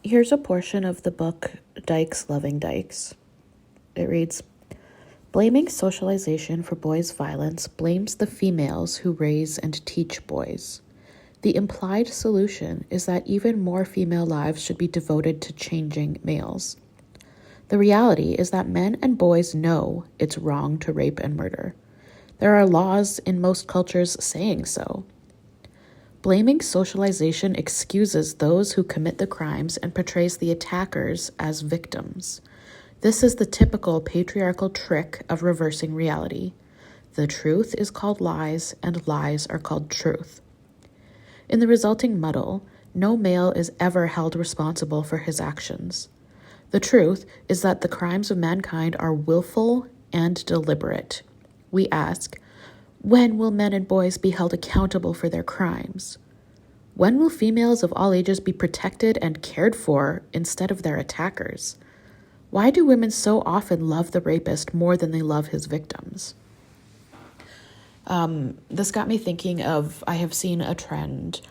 Here's a portion of the book Dykes Loving Dykes. It reads, "Blaming socialization for boys' violence blames the females who raise and teach boys. The implied solution is that even more female lives should be devoted to changing males. The reality is that men and boys know it's wrong to rape and murder. There are laws in most cultures saying so. Blaming socialization excuses those who commit the crimes and portrays the attackers as victims. This is the typical patriarchal trick of reversing reality. The truth is called lies, and lies are called truth. In the resulting muddle, no male is ever held responsible for his actions. The truth is that the crimes of mankind are willful and deliberate. We ask, when will men and boys be held accountable for their crimes? When will females of all ages be protected and cared for instead of their attackers? Why do women so often love the rapist more than they love his victims?" This got me thinking of, I have seen a trend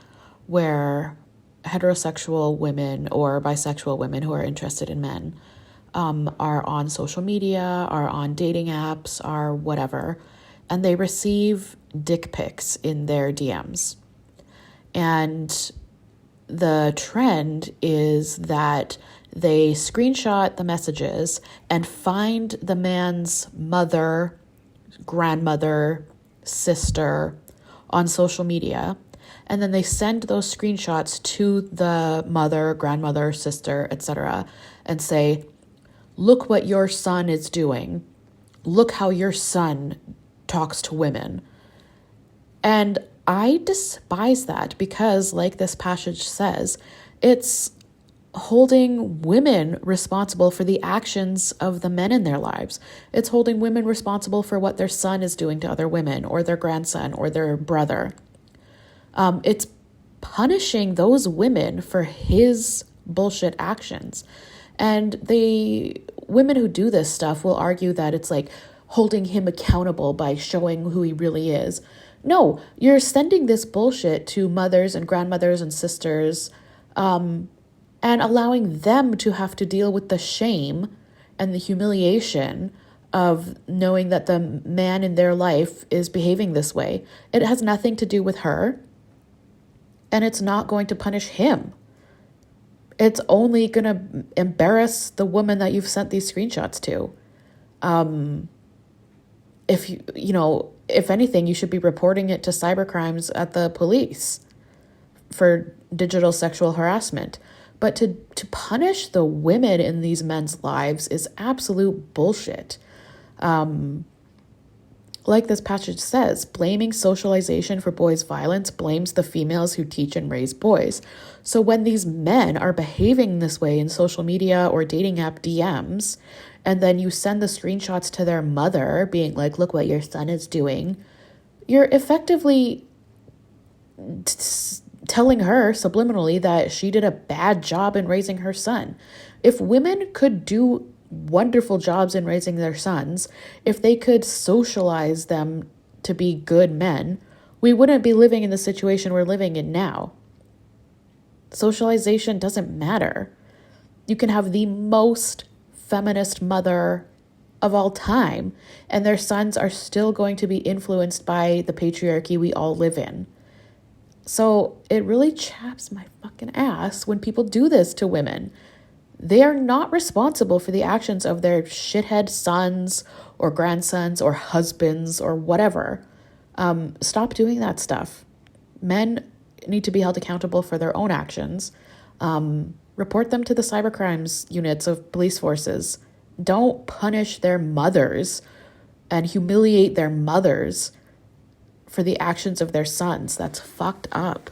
where heterosexual women or bisexual women who are interested in men are on social media, are on dating apps, are whatever, and they receive dick pics in their DMs. And the trend is that they screenshot the messages and find the man's mother, grandmother, sister on social media, and then they send those screenshots to the mother, grandmother, sister, etc., and say, look what your son is doing. Look how your son talks to women. And I despise that because, like this passage says, it's holding women responsible for the actions of the men in their lives. It's holding women responsible for what their son is doing to other women or their grandson or their brother. It's punishing those women for his bullshit actions. And women who do this stuff will argue that it's like holding him accountable by showing who he really is. No, you're sending this bullshit to mothers and grandmothers and sisters, and allowing them to have to deal with the shame and the humiliation of knowing that the man in their life is behaving this way. It has nothing to do with her, and it's not going to punish him. It's only going to embarrass the woman that you've sent these screenshots to. If anything, you should be reporting it to cybercrimes at the police for digital sexual harassment. But to punish the women in these men's lives is absolute bullshit. Like this passage says, blaming socialization for boys' violence blames the females who teach and raise boys. So when these men are behaving this way in social media or dating app DMs, and then you send the screenshots to their mother being like, look what your son is doing, you're effectively telling her subliminally that she did a bad job in raising her son. If women could do wonderful jobs in raising their sons, if they could socialize them to be good men, we wouldn't be living in the situation we're living in now. Socialization doesn't matter. You can have the most feminist mother of all time, and their sons are still going to be influenced by the patriarchy we all live in. So it really chaps my fucking ass when people do this to women. They are not responsible for the actions of their shithead sons or grandsons or husbands or whatever. Stop doing that stuff. Men need to be held accountable for their own actions. Report them to the cybercrimes units of police forces. Don't punish their mothers and humiliate their mothers for the actions of their sons. That's fucked up.